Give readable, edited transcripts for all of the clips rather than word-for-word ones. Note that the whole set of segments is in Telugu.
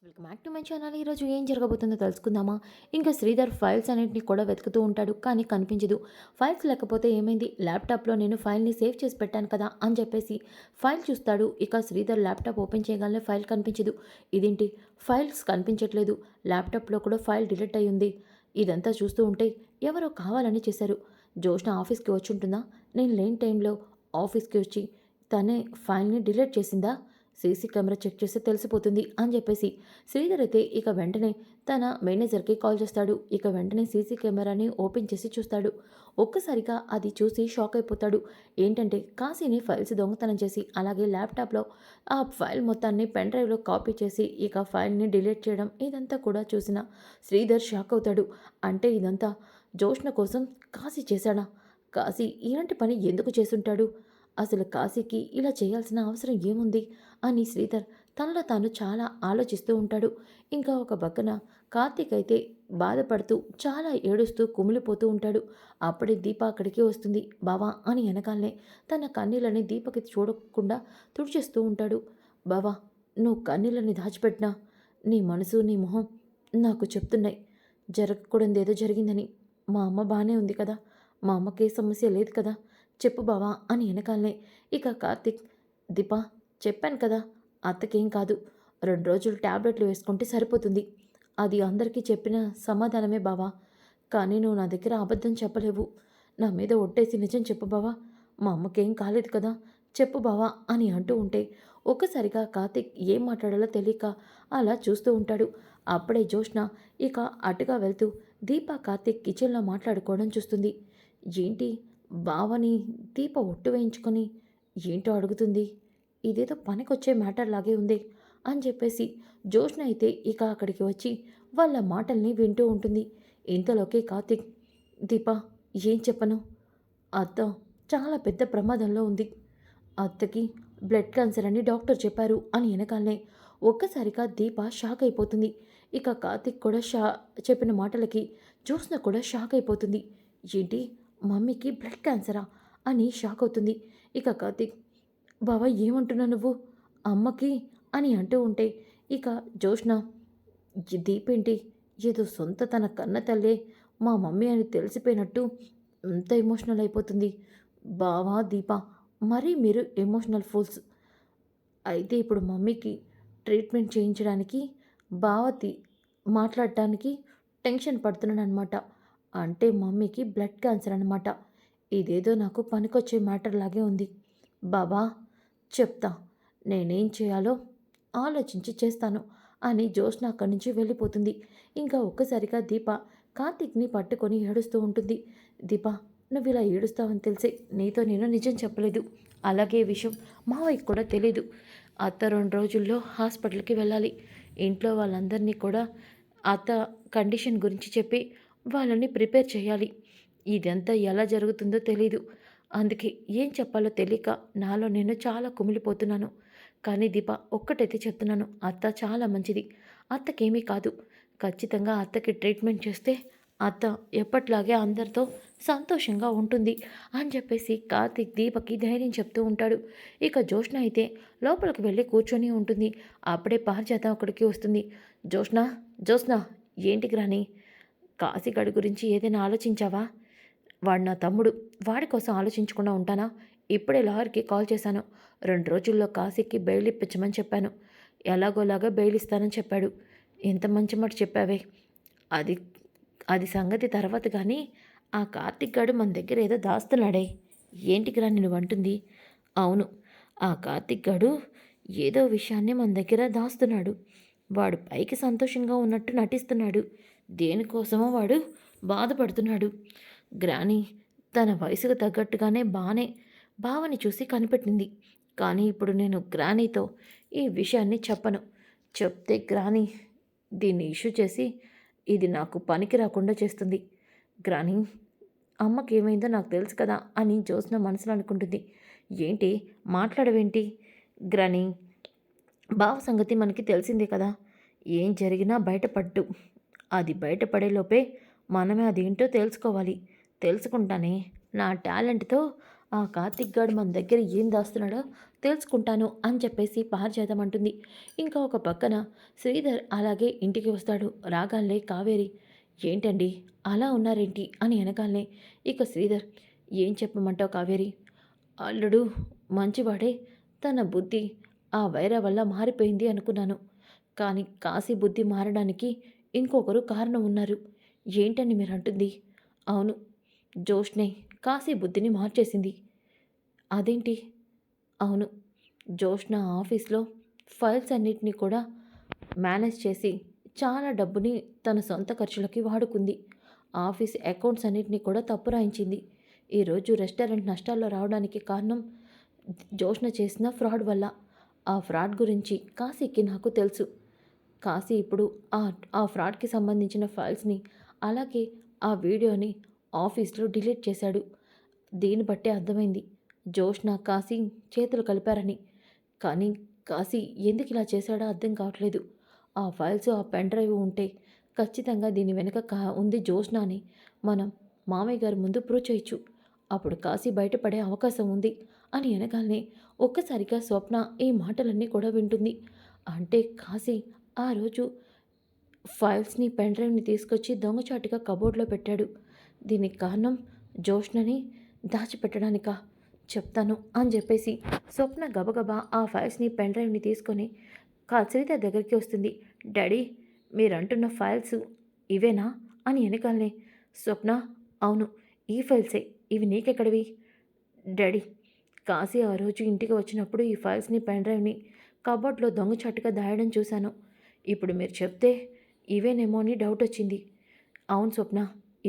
Welcome back to my channel. ఈరోజు ఏం జరగబోతుందో తెలుసుకుందామా? ఇంకా శ్రీధర్ ఫైల్స్ అన్నింటినీ కూడా వెతుకుతూ ఉంటాడు, కానీ కనిపించదు. ఫైల్స్ లేకపోతే ఏమైంది, ల్యాప్టాప్లో నేను ఫైల్ని సేవ్ చేసి పెట్టాను కదా అని చెప్పేసి ఫైల్ చూస్తాడు. ఇక శ్రీధర్ ల్యాప్టాప్ ఓపెన్ చేయగానే ఫైల్ కనిపించదు. ఇదేంటి, ఫైల్స్ కనిపించట్లేదు, ల్యాప్టాప్లో కూడా ఫైల్ డిలీట్ అయి ఉంది. ఇదంతా చూస్తూ ఉంటే ఎవరో కావాలని చేశారు. జోష్న ఆఫీస్కి వచ్చి ఉంటుందా? నేను లేని టైంలో ఆఫీస్కి వచ్చి తనే ఫైల్ని డిలీట్ చేసిందా? సీసీ కెమెరా చెక్ చేస్తే తెలిసిపోతుంది అని చెప్పేసి శ్రీధర్ అయితే ఇక వెంటనే తన మేనేజర్కి కాల్ చేస్తాడు. ఇక వెంటనే సీసీ కెమెరాని ఓపెన్ చేసి చూస్తాడు. ఒక్కసారిగా అది చూసి షాక్ అయిపోతాడు. ఏంటంటే కాశీని ఫైల్స్ దొంగతనం చేసి అలాగే ల్యాప్టాప్లో ఆ ఫైల్ మొత్తాన్ని పెన్ డ్రైవ్లో కాపీ చేసి ఇక ఫైల్ని డిలీట్ చేయడం, ఇదంతా కూడా చూసిన శ్రీధర్ షాక్ అవుతాడు. అంటే ఇదంతా జోష్న కోసం కాశీ చేశాడా? కాశీ ఇలాంటి పని ఎందుకు చేసుంటాడు? అసలు కాశీకి ఇలా చేయాల్సిన అవసరం ఏముంది అని శ్రీధర్ తనలో తాను చాలా ఆలోచిస్తూ ఉంటాడు. ఇంకా ఒక పక్కన కార్తీక్ అయితే బాధపడుతూ చాలా ఏడుస్తూ కుమిలిపోతూ ఉంటాడు. అప్పుడే దీప అక్కడికి వస్తుంది. బావా అని వెనకాలనే తన కన్నీళ్ళని దీపకి చూడకుండా తుడిచేస్తూ ఉంటాడు. బావా, నువ్వు కన్నీళ్ళని దాచిపెట్టినా నీ మనసు నీ మొహం నాకు చెప్తున్నాయి, జరగకూడదేదో జరిగిందని. మా అమ్మ బాగానే ఉంది కదా, మా అమ్మకి ఏ సమస్య లేదు కదా, చెప్పు బావా అని వెనకాలనే ఇక కార్తీక్, దీపా చెప్పాను కదా, అత్తకేం కాదు, 2 రోజులు ట్యాబ్లెట్లు వేసుకుంటే సరిపోతుంది. అది అందరికీ చెప్పిన సమాధానమే బావా. కానీ నువ్వు నా దగ్గర అబద్ధం చెప్పలేవు. నా మీద ఒట్టేసి నిజం చెప్పు బావా, మా అమ్మకేం కాలేదు కదా, చెప్పు బావా అని అంటూ ఉంటే ఒక్కసారిగా కార్తీక్ ఏం మాట్లాడాలో తెలియక అలా చూస్తూ ఉంటాడు. అప్పుడే జోష్న ఇక అటుగా వెళ్తూ దీప కార్తీక్ కిచెన్లో మాట్లాడుకోవడం చూస్తుంది. ఏంటి, బావని దీప ఒట్టు వేయించుకొని ఏంటో అడుగుతుంది, ఇదేదో పనికొచ్చే మ్యాటర్ లాగే ఉంది అని చెప్పేసి జోష్న అయితే ఇక అక్కడికి వచ్చి వాళ్ళ మాటల్ని వింటూ ఉంటుంది. ఇంతలోకే కార్తీక్, దీప ఏం చెప్పను, అత్త చాలా పెద్ద ప్రమాదంలో ఉంది, అత్తకి బ్లడ్ క్యాన్సర్ అని డాక్టర్ చెప్పారు అని వెనకాలనే ఒక్కసారిగా దీప షాక్ అయిపోతుంది. ఇక కార్తీక్ కూడా చెప్పిన మాటలకి జోష్న కూడా షాక్ అయిపోతుంది. ఏంటి, మమ్మీకి బ్లడ్ క్యాన్సరా అని షాక్ అవుతుంది. ఇక కార్తీక్, బావా ఏమంటున్నా నువ్వు, అమ్మకి అని అంటూ ఉంటే ఇక జోష్న, ఈ దీపేంటి ఏదో సొంత తన కన్న తల్లే మా మమ్మీ అని తెలిసిపోయినట్టు ఎంత ఎమోషనల్ అయిపోతుంది. బావా దీప మరీ మీరు ఎమోషనల్ ఫూల్స్. అయితే ఇప్పుడు మమ్మీకి ట్రీట్మెంట్ చేయించడానికి బావతి మాట్లాడటానికి టెన్షన్ పడుతున్నానమాట. అంటే మమ్మీకి బ్లడ్ క్యాన్సర్ అనమాట. ఇదేదో నాకు పనికొచ్చే మ్యాటర్ లాగే ఉంది. బాబా చెప్తా, నేనేం చేయాలో ఆలోచించి చేస్తాను అని జోష్న అక్కడి నుంచి వెళ్ళిపోతుంది. ఇంకా ఒక్కసారిగా దీప కార్తీక్ని పట్టుకొని ఏడుస్తూ ఉంటుంది. దీప, నువ్వు ఇలా ఏడుస్తావని తెలిసే నీతో నేను నిజం చెప్పలేదు. అలాగే ఈ విషయం మావయ్యకి కూడా తెలీదు. అత్త 2 రోజుల్లో హాస్పిటల్కి వెళ్ళాలి. ఇంట్లో వాళ్ళందరినీ కూడా అత్త కండిషన్ గురించి చెప్పి వాళ్ళని ప్రిపేర్ చేయాలి. ఇదంతా ఎలా జరుగుతుందో తెలీదు. అందుకే ఏం చెప్పాలో తెలియక నాలో నేను చాలా కుమిలిపోతున్నాను. కానీ దీప, ఒక్కటైతే చెప్తున్నాను, అత్త చాలా మంచిది, అత్తకేమీ కాదు. ఖచ్చితంగా అత్తకి ట్రీట్మెంట్ చేస్తే అత్త ఎప్పట్లాగే అందరితో సంతోషంగా ఉంటుంది అని చెప్పేసి కార్తీక్ దీపకి ధైర్యం చెప్తూ ఉంటాడు. ఇక జోష్న అయితే లోపలికి వెళ్ళి కూర్చొని ఉంటుంది. అప్పుడే పారిజాత అక్కడికి వస్తుంది. జోష్న, జోష్న, ఏంటి గ్రాని, కాశీగాడి గురించి ఏదైనా ఆలోచించావా? వాడు నా తమ్ముడు, వాడి కోసం ఆలోచించకుండా ఉంటానా? ఇప్పుడే లాయర్కి కాల్ చేశాను. 2 రోజుల్లో కాశీకి బెయిల్ ఇప్పించమని చెప్పాను. ఎలాగోలాగా బెయిల్ ఇస్తానని చెప్పాడు. ఎంత మంచి మాట చెప్పావే. అది అది సంగతి తర్వాత కానీ ఆ కార్తిక్ గాడు మన దగ్గర ఏదో దాస్తున్నాడే. ఏంటికిరా నువ్వు అంటుంది? అవును, ఆ కార్తిక్ గాడు ఏదో విషయాన్ని మన దగ్గర దాస్తున్నాడు. వాడు పైకి సంతోషంగా ఉన్నట్టు నటిస్తున్నాడు, దేనికోసమో వాడు బాధపడుతున్నాడు. గ్రాని తన వయసుకు తగ్గట్టుగానే బావని చూసి కనిపెట్టింది. కానీ ఇప్పుడు నేను గ్రానీతో ఈ విషయాన్ని చెప్పను. చెప్తే గ్రాని దీన్ని ఇష్యూ చేసి ఇది నాకు పనికి రాకుండా చేస్తుంది. గ్రాని, అమ్మకి ఏమైందో నాకు తెలుసు కదా అని జోస్న మనసులో అనుకుంటుంది. ఏంటి మాట్లాడవేంటి గ్రాని, బావ సంగతి మనకి తెలిసిందే కదా, ఏం జరిగినా బయటపడ్డు. అది బయటపడేలోపే మనమే అదేంటో తెలుసుకోవాలి. తెలుసుకుంటానే నా టాలెంట్తో ఆ కార్తిక్ గాడు మన దగ్గర ఏం దాస్తున్నాడో తెలుసుకుంటాను అని చెప్పేసి పారిజాతం అంటుంది. ఇంకా ఒక పక్కన శ్రీధర్ అలాగే ఇంటికి వస్తాడు. రాగాలనే కావేరి, ఏంటండి అలా ఉన్నారేంటి అని వెనకాలనే ఇక శ్రీధర్, ఏం చెప్పమంటావు కావేరి, అల్లుడు మంచివాడే, తన బుద్ధి ఆ వైర వల్ల మారిపోయింది అనుకున్నాను. కానీ కాశీ బుద్ధి మారడానికి ఇంకొకరు కారణం ఉన్నారు. ఏంటని మీరు అంటుంది? అవును, జోష్నే కాశీ బుద్ధిని మార్చేసింది. అదేంటి? అవును, జోష్న ఆఫీస్లో ఫైల్స్ అన్నిటినీ కూడా మేనేజ్ చేసి చాలా డబ్బుని తన సొంత ఖర్చులకి వాడుకుంది. ఆఫీస్ అకౌంట్స్ అన్నిటినీ కూడా తప్పు రాయించింది. ఈరోజు రెస్టారెంట్ నష్టాల్లో రావడానికి కారణం జోష్న చేసిన ఫ్రాడ్ వల్ల. ఆ ఫ్రాడ్ గురించి కాశీకి నాకు తెలుసు. కాశీ ఇప్పుడు ఆ ఆ ఫ్రాడ్కి సంబంధించిన ఫైల్స్ని అలాగే ఆ వీడియోని ఆఫీస్లో డిలీట్ చేశాడు. దీన్ని బట్టే అర్థమైంది జోష్న కాశీ చేతులు కలిపారని. కానీ కాశీ ఎందుకు ఇలా చేశాడో అర్థం కావట్లేదు. ఆ ఫైల్స్ ఆ పెన్ డ్రైవ్ ఉంటే ఖచ్చితంగా దీని వెనుక ఉంది జోష్న అని మనం మామయ్య గారి ముందు ప్రూవ్ చేయొచ్చు. అప్పుడు కాశీ బయటపడే అవకాశం ఉంది అని వెనకాలనే ఒక్కసారిగా స్వప్న ఈ మాటలన్నీ కూడా వింటుంది. అంటే కాశీ ఆ రోజు ఫైల్స్ని పెన్ డ్రైవ్ని తీసుకొచ్చి దొంగచాటుగా కబోర్డ్లో పెట్టాడు. దీనికి కారణం జోష్నని దాచిపెట్టడానికా? చెప్తాను అని చెప్పేసి స్వప్న గబగబా ఆ ఫైల్స్ని పెన్ డ్రైవ్ని తీసుకొని శ్రీధర్ దగ్గరికి వస్తుంది. డాడీ, మీరంటున్న ఫైల్స్ ఇవేనా అని వెనకాలనే స్వప్న, అవును, ఈ ఫైల్సే, ఇవి నీకెక్కడివి? డాడీ, కాశీ ఆ రోజు ఇంటికి వచ్చినప్పుడు ఈ ఫైల్స్ని పెన్ డ్రైవ్ని కబోర్డ్లో దొంగచాటుగా దాయడం చూశాను. ఇప్పుడు మీరు చెప్తే ఇవేనేమో అని డౌట్ వచ్చింది. అవును స్వప్న,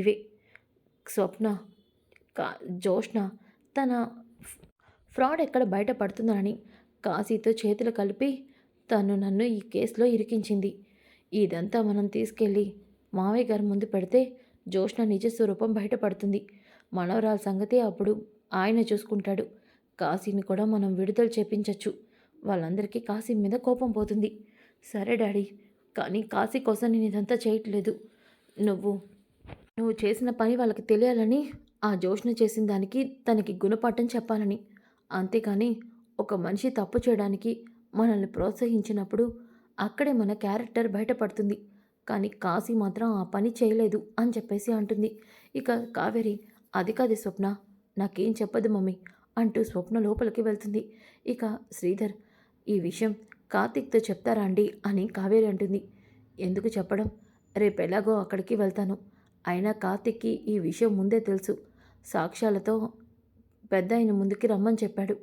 ఇవే. స్వప్న కా జోష్న తన ఫ్రాడ్ ఎక్కడ బయటపడుతుందని కాశీతో చేతులు కలిపి తను నన్ను ఈ కేసులో ఇరికించింది. ఇదంతా మనం తీసుకెళ్ళి మావయ్య గారి ముందు పెడితే జోష్న నిజ స్వరూపం బయటపడుతుంది. మనవరాల సంగతి అప్పుడు ఆయన చూసుకుంటాడు. కాశీని కూడా మనం విడుదల చేపించచ్చు. వాళ్ళందరికీ కాశీ మీద కోపం పోతుంది. సరే డాడీ, కానీ కాశీ కోసం నేను ఇదంతా చేయట్లేదు. నువ్వు నువ్వు చేసిన పని వాళ్ళకి తెలియాలని, ఆ జోష్న చేసిన దానికి తనకి గుణపాఠం చెప్పాలని. అంతేకాని ఒక మనిషి తప్పు చేయడానికి మనల్ని ప్రోత్సహించినప్పుడు అక్కడే మన క్యారెక్టర్ బయటపడుతుంది. కానీ కాశీ మాత్రం ఆ పని చేయలేదు అని చెప్పేసి అంటుంది. ఇక కావేరి, అది కాదు స్వప్న, నాకేం చెప్పదు మమ్మీ అంటూ స్వప్న లోపలికి వెళ్తుంది. ఇక శ్రీధర్, ఈ విషయం కార్తీక్తో చెప్తారా అండి అని కావేరి అంటుంది. ఎందుకు చెప్పడం, రేపు ఎలాగో అక్కడికి వెళ్తాను. అయినా కార్తీక్కి ఈ విషయం ముందే తెలుసు. సాక్ష్యాలతో పెద్దాయన ముందుకి రమ్మని చెప్పాడు.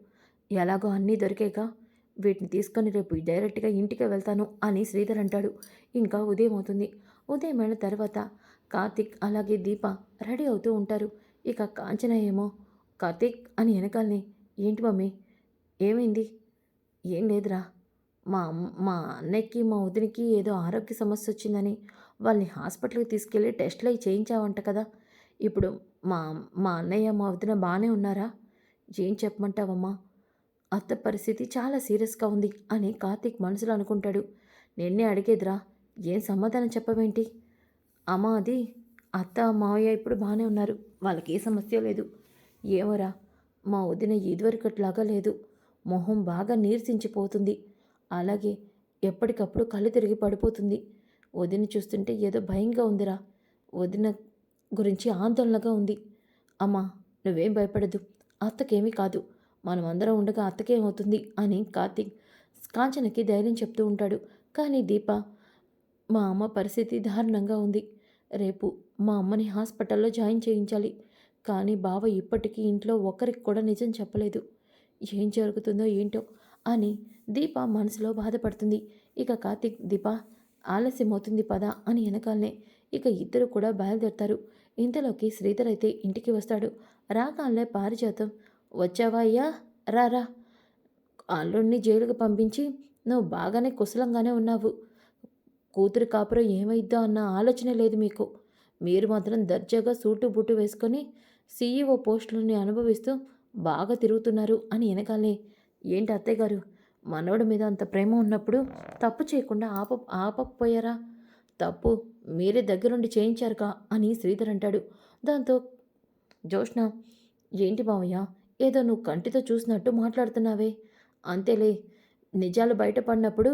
ఎలాగో అన్నీ దొరికాక వీటిని తీసుకొని రేపు డైరెక్ట్గా ఇంటికి వెళ్తాను అని శ్రీధర్ అంటాడు. ఇంకా ఉదయం అవుతుంది. ఉదయమైన తర్వాత కార్తీక్ అలాగే దీప రెడీ అవుతూ ఉంటారు. ఇక కాంచన ఏమో కార్తీక్ అని వెనకాలనే, ఏంటి మమ్మీ, ఏమైంది? ఏం లేదురా, మా అన్నయ్యకి మా వదినికి ఏదో ఆరోగ్య సమస్య వచ్చిందని వాళ్ళని హాస్పిటల్కి తీసుకెళ్ళి టెస్ట్లు అవి చేయించావంట కదా. ఇప్పుడు మా మా అన్నయ్య మా వదిన బాగానే ఉన్నారా? ఏం చెప్పమంటావమ్మా, అత్త పరిస్థితి చాలా సీరియస్గా ఉంది అని కార్తీక్ మనసులో అనుకుంటాడు. నిన్నే అడిగేదిరా, ఏం సమాధానం చెప్పవేంటి? అమ్మ అది, అత్త మావయ్య ఇప్పుడు బాగానే ఉన్నారు, వాళ్ళకి ఏ సమస్య లేదు. ఏమోరా, మా వదిన ఇదివరకట్లాగా లేదు, మొహం బాగా నీరసించిపోతుంది. అలాగే ఎప్పటికప్పుడు కళ్ళు తిరిగి పడిపోతుంది. వదిన చూస్తుంటే ఏదో భయంగా ఉందిరా, వదిన గురించి ఆందోళనగా ఉంది. అమ్మా, నువ్వేం భయపడదు, అత్తకేమీ కాదు, మనమందరం ఉండగా అత్తకేమవుతుంది అని కార్తీక్ కాంచనకి ధైర్యం చెప్తూ ఉంటాడు. కానీ దీప, మా అమ్మ పరిస్థితి దారుణంగా ఉంది, రేపు మా అమ్మని హాస్పిటల్లో జాయిన్ చేయించాలి. కానీ బావ ఇప్పటికీ ఇంట్లో ఒక్కరికి కూడా నిజం చెప్పలేదు. ఏం జరుగుతుందో ఏంటో అని దీప మనసులో బాధపడుతుంది. ఇక కార్తీక్, దీప ఆలస్యం అవుతుంది పద అని వెనకాలనే ఇక ఇద్దరు కూడా బయలుదేరతారు. ఇంతలోకి శ్రీధర్ అయితే ఇంటికి వస్తాడు. రాగాలనే పారిజాతం, వచ్చావా అయ్యా, రారా, అల్లుడిని జైలుకు పంపించి నువ్వు బాగానే కుశలంగానే ఉన్నావు. కూతురు కాపురం ఏమైద్దో అన్న ఆలోచన లేదు మీకు. మీరు మాత్రం దర్జాగా సూటు బూటు వేసుకొని సీఈఓ పోస్టులని అనుభవిస్తూ బాగా తిరుగుతున్నారు అని వెనకాలే, ఏంటి అత్తయ్య గారు, మనవడి మీద అంత ప్రేమ ఉన్నప్పుడు తప్పు చేయకుండా ఆపకపోయారా? తప్పు మీరే దగ్గరుండి చేయించారుగా అని శ్రీధర్ అంటాడు. దాంతో జోష్న, ఏంటి మావయ్య ఏదో నువ్వు కంటితో చూసినట్టు మాట్లాడుతున్నావే. అంతేలే, నిజాలు బయటపడినప్పుడు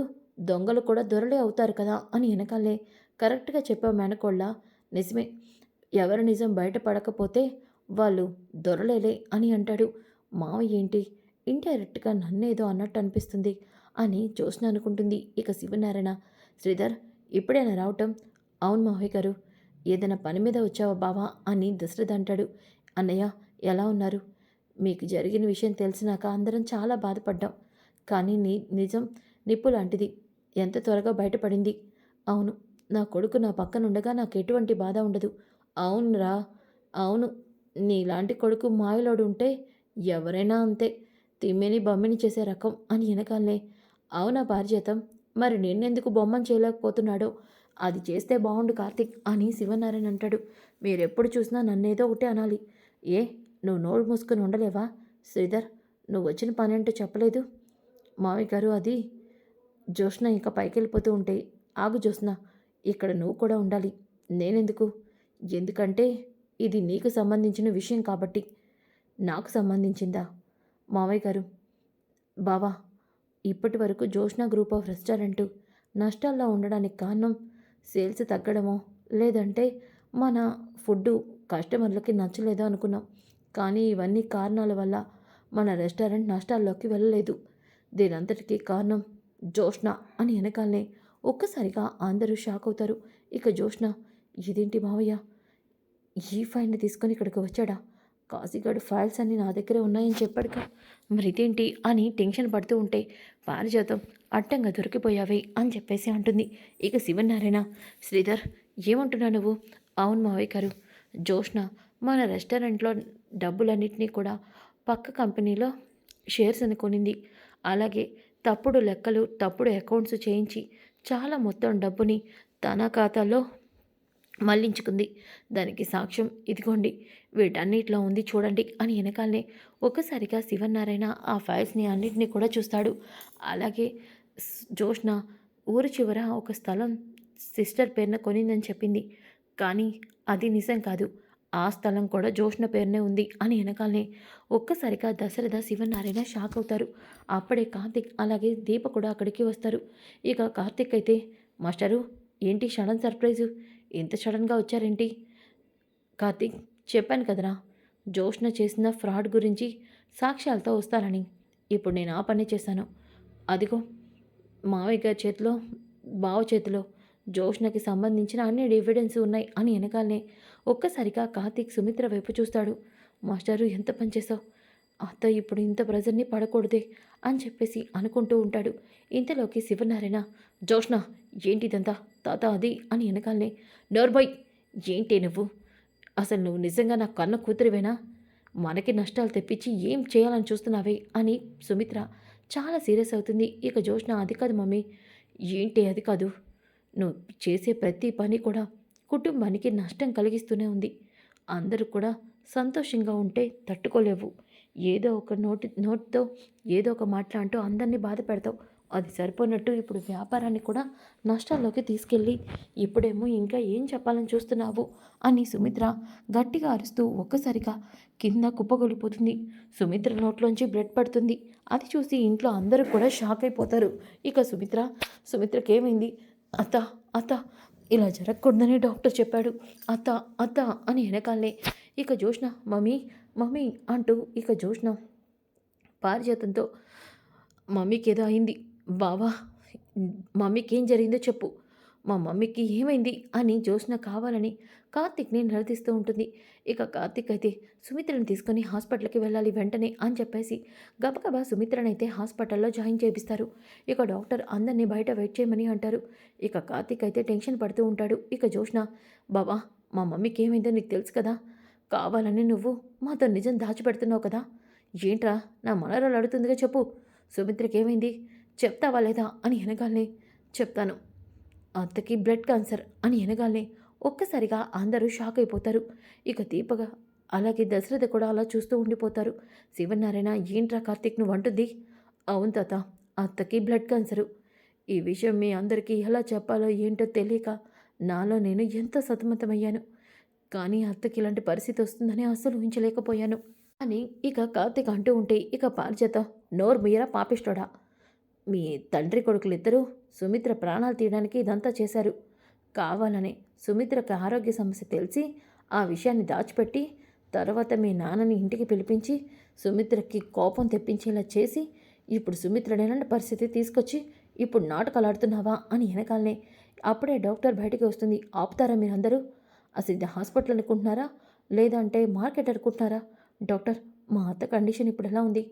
దొంగలు కూడా దొరలే అవుతారు కదా అని వెనకాలే కరెక్ట్‌గా చెప్పావు మేనకోడలా. నిజమే. ఎవరి నిజం బయటపడకపోతే వాళ్ళు దొరలేలే అని అంటాడు. మావయ్య ఏంటి ఇండైరెక్ట్‌గా నన్నేదో అన్నట్టు అనిపిస్తుంది అని జ్యోత్స్న అనుకుంటుంది. ఇక శివనారాయణ, శ్రీధర్ ఇప్పుడేనా రావటం? అవును మావయ్య గారు. ఏదైనా పని మీద వచ్చావా బావా అని దశరథ్ అంటాడు. అన్నయ్య ఎలా ఉన్నారు? మీకు జరిగిన విషయం తెలిసినాక అందరం చాలా బాధపడ్డాం. కానీ నిజం నిప్పు లాంటిది. ఎంత త్వరగా బయటపడింది. అవును. నా కొడుకు నా పక్కనుండగా నాకెటువంటి బాధ ఉండదు. అవునురా! అవును. నీలాంటి కొడుకు మాయలోడుంటే ఎవరైనా అంతే. తిమ్మిని బమ్మిని చేసే రకం అని ఎనకాలనే. అవునా పారిజాతం? మరి నిన్నెందుకు బొమ్మను చేయలేకపోతున్నాడో? అది చేస్తే బావుండు కార్తీక్ అని శివనారాయణ అంటాడు. మీరెప్పుడు చూసినా నన్నేదో ఒకటి అనాలి. ఏ నువ్వు నోరు మూసుకొని ఉండలేవా? శ్రీధర్ నువ్వొచ్చిన పనేంటో చెప్పలేదు? మావయ్య గారు అది జ్యోత్స్న ఇక పైకెళ్ళిపోతూ ఉంటే, ఆగు జ్యోత్స్న, ఇక్కడ నువ్వు కూడా ఉండాలి. నేనెందుకు? ఎందుకంటే ఇది నీకు సంబంధించిన విషయం కాబట్టి. నాకు సంబంధించిందా? మావయ్య గారు, బావా, ఇప్పటి వరకు జ్యోత్స్న గ్రూప్ ఆఫ్ రెస్టారెంటు నష్టాల్లో ఉండడానికి కారణం సేల్స్ తగ్గడమో, లేదంటే మన ఫుడ్డు కస్టమర్లకి నచ్చలేదో అనుకున్నాం. కానీ ఇవన్నీ కారణాల వల్ల మన రెస్టారెంట్ నష్టాల్లోకి వెళ్ళలేదు. దీనంతటికీ కారణం జ్యోత్స్న అని వెనకాలనే ఒక్కసారిగా అందరూ షాక్ అవుతారు. ఇక జ్యోత్స్న, ఇదేంటి మావయ్య ఈ ఫైల్‌ని తీసుకొని ఇక్కడికి వచ్చాడా? కాశీగాడు ఫైల్స్ అన్నీ నా దగ్గరే ఉన్నాయని చెప్పాడుగా. మరి ఇదేంటి అని టెన్షన్ పడుతూ ఉంటే, పారిజాతం అడ్డంగా దొరికిపోయావే అని చెప్పేసి అంటుంది. ఇక శివనారాయణ, శ్రీధర్ ఏమంటున్నావు నువ్వు? అవును మావయ్య గారు. జ్యోత్స్న మన రెస్టారెంట్‌లో డబ్బులన్నిటినీ కూడా పక్క కంపెనీలో షేర్స్ అని కొనింది. అలాగే తప్పుడు లెక్కలు, తప్పుడు అకౌంట్స్ చేయించి చాలా మొత్తం డబ్బుని తన ఖాతాలో మళ్లించుకుంది. దానికి సాక్ష్యం ఇదిగోండి. వీటన్నిటిలో ఉంది చూడండి అని వెనకాలనే ఒక్కసారిగా శివనారాయణ ఆ ఫైల్స్‌ని అన్నిటిని కూడా చూస్తాడు. అలాగే జ్యోత్స్న ఊరి చివర ఒక స్థలం సిస్టర్ పేరున కొనిందని చెప్పింది. కానీ అది నిజం కాదు. ఆ స్థలం కూడా జ్యోత్స్న పేరునే ఉంది అని వెనకాలనే ఒక్కసారిగా దశరథ, శివనారాయణ షాక్ అవుతారు. అప్పుడే కార్తీక్ అలాగే దీప కూడా అక్కడికి వస్తారు. ఇక కార్తీక్ అయితే, మాస్టరు ఏంటి సడన్ సర్ప్రైజు? ఇంత సడన్‌గా వచ్చారేంటి? కార్తీక్, చెప్పాను కదరా! జ్యోత్స్న చేసిన ఫ్రాడ్ గురించి సాక్ష్యాలతో వస్తారని. ఇప్పుడు నేను ఆ పనే చేశాను. అదిగో మావయ్య గారి చేతిలో, బావ చేతిలో జ్యోత్స్నకి సంబంధించిన అన్ని ఎవిడెన్స్ ఉన్నాయి అని వెనకాలనే ఒక్కసారిగా కార్తీక్ సుమిత్ర వైపు చూస్తాడు. మాస్టారు ఎంత పని చేశావు? అత్త ఇప్పుడు ఇంత ప్రెజర్‌ని పడకూడదే అని చెప్పేసి అనుకుంటూ ఉంటాడు. ఇంతలోకి శివనారాయణ, జ్యోత్స్న ఏంటిదంతా? తాత అది అని వెనకాలనే, నోర్మోయ్, ఏంటే నువ్వు? అసలు నువ్వు నిజంగా నా కన్న కూతురివేనా? మనకి నష్టాలు తెప్పించి ఏం చేయాలని చూస్తున్నావే అని సుమిత్ర చాలా సీరియస్ అవుతుంది. ఇక జ్యోత్స్న, అది కాదు మమ్మీ. ఏంటి అది కాదు? నువ్వు చేసే ప్రతి పని కూడా కుటుంబానికి నష్టం కలిగిస్తూనే ఉంది. అందరూ కూడా సంతోషంగా ఉంటే తట్టుకోలేవు. ఏదో ఒక నోటితో ఏదో ఒక మాటలు అంటూ అందరినీ బాధ పెడతావు. అది సరిపోనట్టు ఇప్పుడు వ్యాపారాన్ని కూడా నష్టాల్లోకి తీసుకెళ్ళి ఇప్పుడేమో ఇంకా ఏం చెప్పాలని చూస్తున్నావు అని సుమిత్ర గట్టిగా అరుస్తూ ఒక్కసారిగా కింద కుప్పగొలిపోతుంది. సుమిత్ర నోట్లోంచి బ్లడ్ పడుతుంది. అది చూసి ఇంట్లో అందరూ కూడా షాక్ అయిపోతారు. ఇక సుమిత్రకేమైంది? అత్త, అత్త, ఇలా జరగకూడదని డాక్టర్ చెప్పాడు. అత్త, అత్త అని వెనకాలనే ఇక జ్యోత్స్న, మమ్మీ, మమ్మీ అంటూ ఇక జ్యోత్స్న పారిజాతంతో, మమ్మీకేదో అయింది. బావా, మమ్మీకేం జరిగిందో చెప్పు. మా మమ్మీకి ఏమైంది అని జ్యోత్స్న కావాలని కార్తీక్‌ని నిలదీస్తూ ఉంటుంది. ఇక కార్తీక్ అయితే సుమిత్రని తీసుకొని హాస్పిటల్‌కి వెళ్ళాలి వెంటనే అని చెప్పేసి గబగబా సుమిత్రనైతే హాస్పిటల్‌లో జాయిన్ చేపిస్తారు. ఇక డాక్టర్ అందరిని బయట వెయిట్ చేయమని అంటారు. ఇక కార్తీక్ అయితే టెన్షన్ పడుతూ ఉంటాడు. ఇక జ్యోత్స్న, బావా, మా మమ్మీకి ఏమైందో నీకు తెలుసు కదా! కావాలని నువ్వు మాతో నిజం దాచిపెడుతున్నావు కదా! ఏంట్రా నా మనవరాలు అడుగుతుందిగా చెప్పు. సుమిత్రకేమైంది? చెప్తావా లేదా అని అనగానే, చెప్తాను. అత్తకి బ్లడ్ క్యాన్సర్ అని అనగానే ఒక్కసారిగా అందరూ షాక్ అయిపోతారు. ఇక దీపగా అలాగే దశరథ కూడా అలా చూస్తూ ఉండిపోతారు. శివనారాయణ, ఏంట్రా కార్తీక్ నువ్వు అంటుంది? అవును తాత, అత్తకి బ్లడ్ క్యాన్సరు. ఈ విషయం మీ అందరికీ ఎలా చెప్పాలో ఏంటో తెలియక నాలో నేను ఎంత సతమతమయ్యాను. కానీ అత్తకి ఇలాంటి పరిస్థితి వస్తుందని అస్సలు ఊహించలేకపోయాను. అని ఇక కార్తీక్ అంటూ ఉంటే ఇక పారిజాత, నోరు మీరా పాపిష్టోడా! మీ తండ్రి కొడుకులిద్దరూ సుమిత్ర ప్రాణాలు తీయడానికి ఇదంతా చేశారు. కావాలనే సుమిత్రకి ఆరోగ్య సమస్య తెలిసి ఆ విషయాన్ని దాచిపెట్టి తర్వాత మీ నాన్నని ఇంటికి పిలిపించి సుమిత్రకి కోపం తెప్పించేలా చేసి ఇప్పుడు సుమిత్ర లేనన్న పరిస్థితి తీసుకొచ్చి ఇప్పుడు నాటకాలు ఆడుతున్నావా అని వెనకాలనే అప్పుడే డాక్టర్ బయటికి వస్తుంది. ఆపుతారా మీరందరూ? అసలు ఇది హాస్పిటల్ అనుకుంటున్నారా లేదంటే మార్కెట్ అనుకుంటున్నారా? డాక్టర్, మా అత్త కండిషన్ ఇప్పుడు ఎలా ఉంది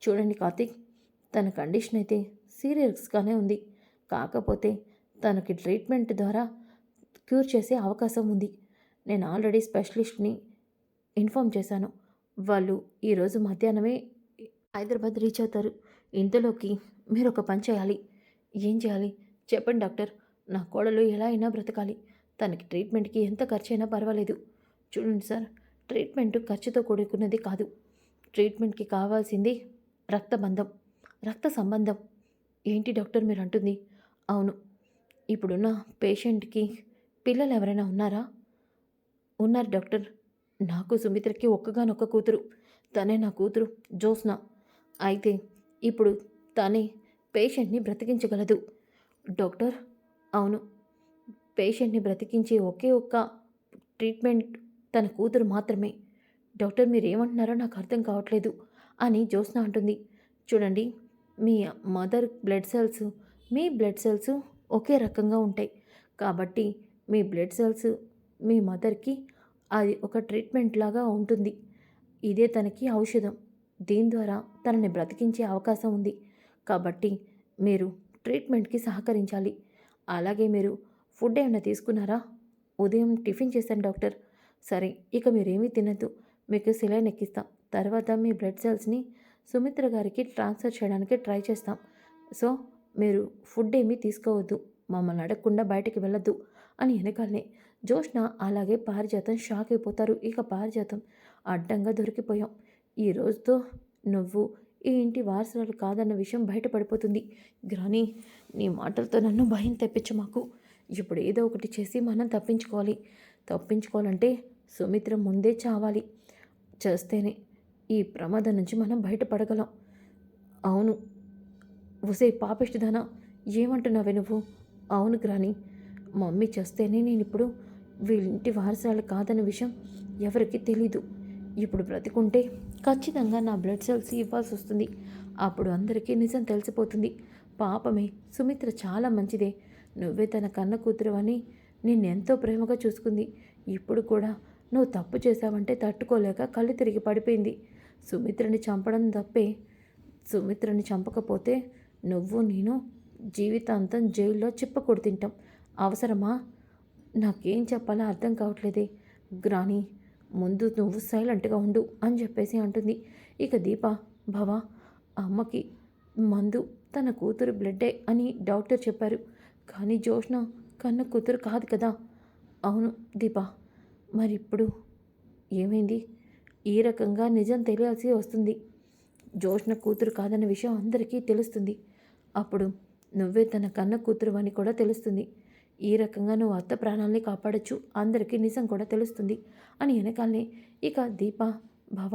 చూడండి కార్తీక్. తన కండిషన్ అయితే సీరియస్గానే ఉంది. కాకపోతే తనకి ట్రీట్మెంట్ ద్వారా క్యూర్ చేసే అవకాశం ఉంది. నేను ఆల్రెడీ స్పెషలిస్ట్ని ఇన్ఫామ్ చేశాను. వాళ్ళు ఈరోజు మధ్యాహ్నమే హైదరాబాద్ రీచ్ అవుతారు. ఇంతలోకి మీరు ఒక పని చేయాలి. ఏం చేయాలి చెప్పండి డాక్టర్. నా కోడలు ఎలా అయినా బ్రతకాలి. తనకి ట్రీట్మెంట్కి ఎంత ఖర్చు అయినా పర్వాలేదు. చూడండి సార్, ట్రీట్మెంట్ ఖర్చుతో కూడుకున్నది కాదు. ట్రీట్మెంట్కి కావాల్సింది రక్తబంధం, రక్త సంబంధం. ఏంటి డాక్టర్ మీరు అంటుంది? అవును, ఇప్పుడున్న పేషెంట్కి పిల్లలు ఎవరైనా ఉన్నారా? ఉన్నారు డాక్టర్. నాకు సుమిత్రకి ఒక్కగానొక్క కూతురు. తనే నా కూతురు జ్యోత్స్న. అయితే ఇప్పుడు తనే పేషెంట్ని బ్రతికించగలదు. డాక్టర్, అవును, పేషెంట్ని బ్రతికించే ఒకే ఒక్క ట్రీట్మెంట్ తన కూతురు మాత్రమే. డాక్టర్ మీరేమంటున్నారో నాకు అర్థం కావట్లేదు అని జ్యోత్స్న అంటుంది. చూడండి, మీ మదర్ బ్లడ్ సెల్స్ మీ బ్లడ్ సెల్స్ ఒకే రకంగా ఉంటాయి. కాబట్టి మీ బ్లడ్ సెల్స్ మీ మదర్కి అది ఒక ట్రీట్మెంట్ లాగా ఉంటుంది. ఇదే తనకి ఔషధం. దీని ద్వారా తనని బ్రతికించే అవకాశం ఉంది. కాబట్టి మీరు ట్రీట్మెంట్కి సహకరించాలి. అలాగే మీరు ఫుడ్ ఏమైనా తీసుకున్నారా? ఉదయం టిఫిన్ చేశాను డాక్టర్. సరే, ఇక మీరేమీ తినద్దు. మీకు సెలైన్ ఎక్కిస్తాం. తర్వాత మీ బ్లడ్ సెల్స్ని సుమిత్ర గారికి ట్రాన్స్ఫర్ చేయడానికి ట్రై చేస్తాం. సో మీరు ఫుడ్ ఏమీ తీసుకోవద్దు. మమ్మల్ని అడగకుండా బయటికి వెళ్ళొద్దు అని వెనకాలనే జ్యోత్స్న అలాగే పారిజాతం షాక్ అయిపోతారు. ఇక పారిజాతం, అడ్డంగా దొరికిపోయాం. ఈ రోజుతో నువ్వు ఈ ఇంటి వారసురాలు కాదన్న విషయం బయటపడిపోతుంది. గ్రాని, నీ మాటలతో నన్ను భయం తెప్పించు మాకు. ఇప్పుడు ఏదో ఒకటి చేసి మనం తప్పించుకోవాలి. తప్పించుకోవాలంటే సుమిత్ర ముందే చావాలి. చేస్తేనే ఈ ప్రమాదం నుంచి మనం బయటపడగలం. అవును. ఒసే పాపిష్టిదానా, ఏమంటున్నావే నువ్వు? అవును గ్రాని, మమ్మీ చేస్తేనే నేను ఇప్పుడు వీళ్ళింటి వారసురాలు కాదన్న విషయం ఎవరికి తెలీదు. ఇప్పుడు బ్రతికుంటే ఖచ్చితంగా నా బ్లడ్ సెల్స్ ఇవ్వాల్సి వస్తుంది. అప్పుడు అందరికీ నిజం తెలిసిపోతుంది. పాపమే, సుమిత్ర చాలా మంచిదే. నువ్వే తన కన్న కూతురు అని నిన్నెంతో ప్రేమగా చూసుకుంది. ఇప్పుడు కూడా నువ్వు తప్పు చేశావంటే తట్టుకోలేక కళ్ళు తిరిగి పడిపోయింది. సుమిత్రని చంపడం తప్పే. సుమిత్రని చంపకపోతే నువ్వు నేను జీవితాంతం జైల్లో చిప్పకూడు తింటాం. అవసరమా? నాకేం చెప్పాలో అర్థం కావట్లేదే గ్రాని. ముందు నువ్వు సైలెంట్గా ఉండు అని చెప్పేసి అంటుంది. ఇక దీప, భవ, అమ్మకి మందు తన కూతురు బ్లడ్డే అని డాక్టర్ చెప్పారు. కానీ జ్యోత్స్న కన్న కూతురు కాదు కదా? అవును దీప, మరి ఇప్పుడు ఏమైంది? ఈ రకంగా నిజం తెలియాల్సి వస్తుంది. జ్యోత్స్న కూతురు కాదన్న విషయం అందరికీ తెలుస్తుంది. అప్పుడు నువ్వే తన కన్న కూతురు అని కూడా తెలుస్తుంది. ఈ రకంగా నువ్వు అత్త ప్రాణాలని కాపాడచ్చు. అందరికీ నిజం కూడా తెలుస్తుంది అని వెనకాలనే ఇక దీప, భవ,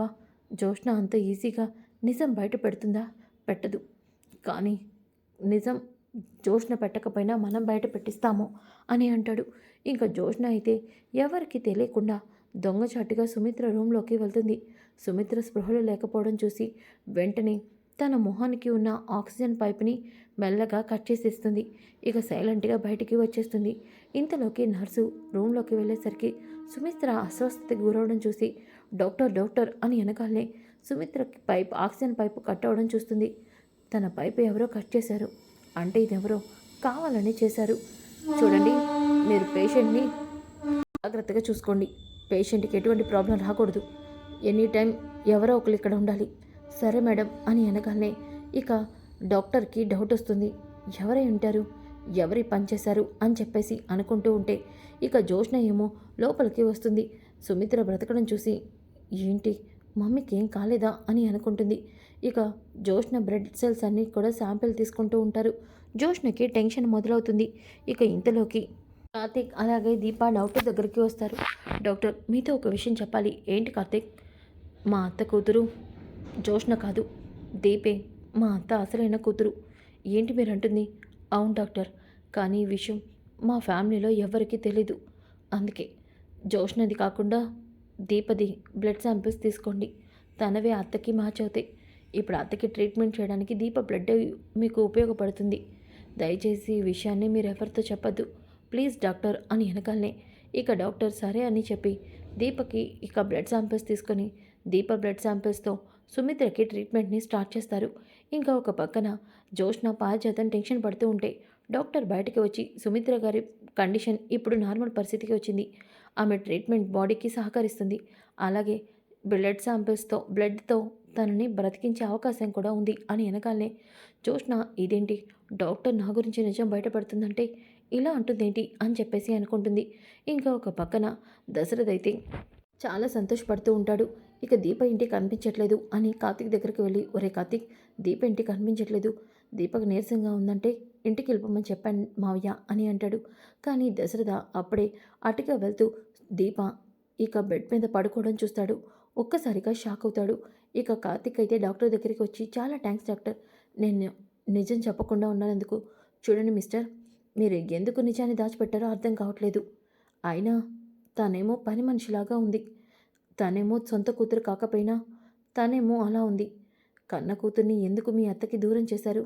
జ్యోత్స్న అంత ఈజీగా నిజం బయట పెడుతుందా? పెట్టదు. కానీ నిజం జ్యోత్స్న పెట్టకపోయినా మనం బయట పెట్టిస్తాము అని అంటాడు. ఇంకా జ్యోత్స్న అయితే ఎవరికి తెలియకుండా దొంగచాటుగా సుమిత్ర రూమ్లోకి వెళ్తుంది. సుమిత్ర స్పృహలో లేకపోవడం చూసి వెంటనే తన మొహానికి ఉన్న ఆక్సిజన్ పైప్ని మెల్లగా కట్ చేసేస్తుంది. ఇక సైలెంట్గా బయటికి వచ్చేస్తుంది. ఇంతలోకి నర్సు రూమ్లోకి వెళ్ళేసరికి సుమిత్ర అస్వస్థతకి గురవడం చూసి డాక్టర్ డాక్టర్ అని వెనకాలనే సుమిత్రకి ఆక్సిజన్ పైపు కట్ అవ్వడం చూస్తుంది. తన పైపు ఎవరో కట్ చేశారు. అంటే ఇదెవరో కావాలని చేశారు. చూడండి, మీరు పేషెంట్ని జాగ్రత్తగా చూసుకోండి. పేషెంట్కి ఎటువంటి ప్రాబ్లం రాకూడదు. ఎనీ టైం ఎవరో ఒకరు ఇక్కడ ఉండాలి. సరే మేడం అని వెనగానే ఇక డాక్టర్కి డౌట్ వస్తుంది. ఎవరై ఉంటారు, ఎవరి పని చేశారు అని చెప్పేసి అనుకుంటూ ఉంటే ఇక జ్యోత్స్న ఏమో లోపలికి వస్తుంది. సుమిత్ర బ్రతకడం చూసి ఏంటి మమ్మీకి ఏం కాలేదా అని అనుకుంటుంది. ఇక జ్యోత్స్న బ్లడ్ సెల్స్ అన్నీ కూడా శాంపిల్ తీసుకుంటూ ఉంటారు. జ్యోత్స్నకి టెన్షన్ మొదలవుతుంది. ఇక ఇంతలోకి కార్తీక్ అలాగే దీప డాక్టర్ దగ్గరికి వస్తారు. డాక్టర్, మీతో ఒక విషయం చెప్పాలి. ఏంటి కార్తీక్? మా అత్త కూతురు జోష్న కాదు, దీపే మా అత్త అసలైన కూతురు. ఏంటి మీరంటుంది? అవును డాక్టర్. కానీ ఈ విషయం మా ఫ్యామిలీలో ఎవ్వరికీ తెలీదు. అందుకే జోష్నది కాకుండా దీపది బ్లడ్ శాంపిల్స్ తీసుకోండి. తనవే అత్తకి మ్యాచ్ అవుతాయి. ఇప్పుడు అత్తకి ట్రీట్మెంట్ చేయడానికి దీప బ్లడ్ మీకు ఉపయోగపడుతుంది. దయచేసి ఈ విషయాన్ని మీరెవరితో చెప్పొద్దు. ప్లీజ్ డాక్టర్ అని వెనకాలనే ఇక డాక్టర్ సరే అని చెప్పి దీపకి ఇక బ్లడ్ శాంపిల్స్ తీసుకొని దీప బ్లడ్ శాంపిల్స్తో సుమిత్రకి ట్రీట్మెంట్ని స్టార్ట్ చేస్తారు. ఇంకా ఒక పక్కన జోష్న పారిజాతం టెన్షన్ పడుతూ ఉంటే డాక్టర్ బయటికి వచ్చి సుమిత్ర గారి కండిషన్ ఇప్పుడు నార్మల్ పరిస్థితికి వచ్చింది. ఆమె ట్రీట్మెంట్ బాడీకి సహకరిస్తుంది. అలాగే బ్లడ్తో తనని బ్రతికించే అవకాశం కూడా ఉంది అని వెనకాలనే జోష్న ఇదేంటి డాక్టర్ నా గురించి నిజం బయటపడుతుందంటే ఇలా అంటుందేంటి అని చెప్పేసి అనుకుంటుంది. ఇంకా ఒక పక్కన దశరథ్ అయితే చాలా సంతోషపడుతూ ఉంటాడు. ఇక దీప ఇంటికి కనిపించట్లేదు అని కార్తీక్ దగ్గరికి వెళ్ళి, ఒరే కార్తీక్, దీప ఇంటికి కనిపించట్లేదు, దీపకు నీరసంగా ఉందంటే ఇంటికి వెళ్ళిపోమని చెప్పాను మావయ్య అని అంటాడు. కానీ దశరథ అప్పుడే అటుగా వెళ్తూ దీప ఇక బెడ్ మీద పడుకోవడం చూస్తాడు. ఒక్కసారిగా షాక్ అవుతాడు. ఇక కార్తీక్ అయితే డాక్టర్ దగ్గరికి వచ్చి, చాలా థ్యాంక్స్ డాక్టర్, నేను నిజం చెప్పకుండా ఉన్నందుకు. చూడండి మిస్టర్, మీరు ఎందుకు నిజాన్ని దాచిపెట్టారో అర్థం కావట్లేదు. అయినా తనేమో పని మనిషిలాగా ఉంది. తనేమో సొంత కూతురు కాకపోయినా తనేమో అలా ఉంది. కన్న కూతుర్ని ఎందుకు మీ అత్తకి దూరం చేశారు?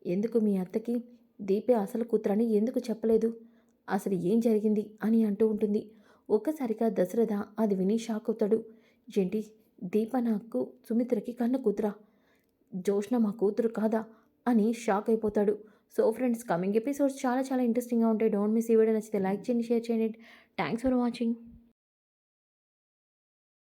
ఎందుకు మీ అత్తకి దీపే అసలు కూతురని ఎందుకు చెప్పలేదు? అసలు ఏం జరిగింది అని అంటూ ఉంటుంది. ఒక్కసారిగా దశరథ అది విని షాక్ అవుతాడు. ఏంటి, దీప నాకు సుమిత్రకి కన్న కూతురా? జోష్న మా కూతురు కాదా అని షాక్ అయిపోతాడు. సో ఫ్రెండ్స్, కమింగ్ ఎపిసోడ్స్ చాలా చాలా ఇంట్రెస్టింగ్గా ఉంటాయి. Don't miss. ఈ వీడియో నచ్చితే లైక్ చేయండి, షేర్ చేయండి. Thanks for watching.